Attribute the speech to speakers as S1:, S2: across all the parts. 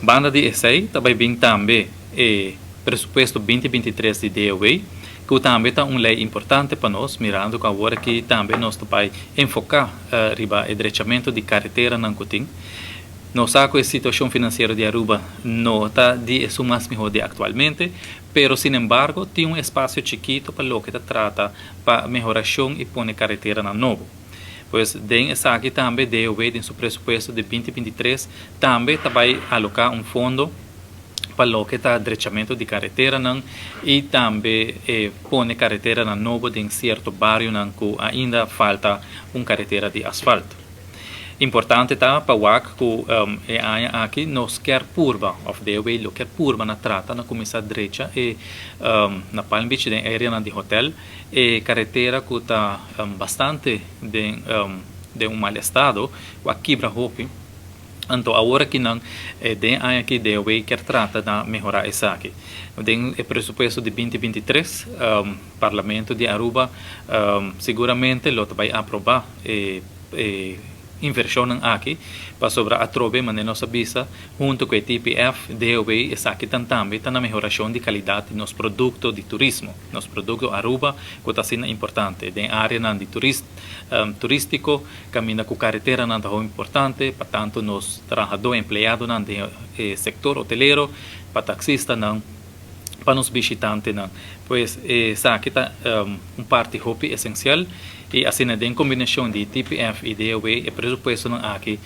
S1: Banda de essay também bem também pressuposto 2023 de DOA, que também é uma lei importante para nós, mirando que agora que também nós vai enfocar riba o endireitamento de carretera na Cutim. Nós sabemos que a situação financeira de Aruba não está de su mais melhor de atualmente, pero sin embargo tem um espaço chiquito para o que trata para melhoração e pôr carretera na novo. Pois tem essa aqui também DOA em seu pressuposto de 2023 também vai alocar um fundo para o que está endireitamento de carretera não, e também pôr carretera na novo em certo bairro não que ainda falta uma carretera de asfalto. Importante tá para o que aqui nos quer curva of the way lo quer curva na trata na começa direita e na Palm Beach na área de hotel e carretera que está bastante de um mal estado o quebra hopi. Então agora que não tem aqui the way quer trata de melhorar isso aqui. Tem o pressuposto de 2023 Parlamento de Aruba seguramente lo vai aprovar inversão aqui para sobre a trove mas nossa visa junto com o TPF DOA essa aqui também está na melhoração de qualidade de nos produtos de turismo nos produtos Aruba que está sendo importante em área de turístico caminha com carretera não é importante para tanto nos trabalhadores empregados no setor hoteleiro para taxistas não para os visitantes não pois essa aqui está parte hopi essencial e assim em combinação de TPF e DOA e pressuposto aqui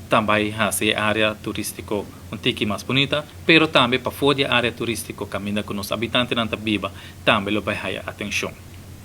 S1: também hace área turística um tique mais bonita, pero também para fora da área turística caminha com os habitantes na Tabiba também lo vai ter atenção.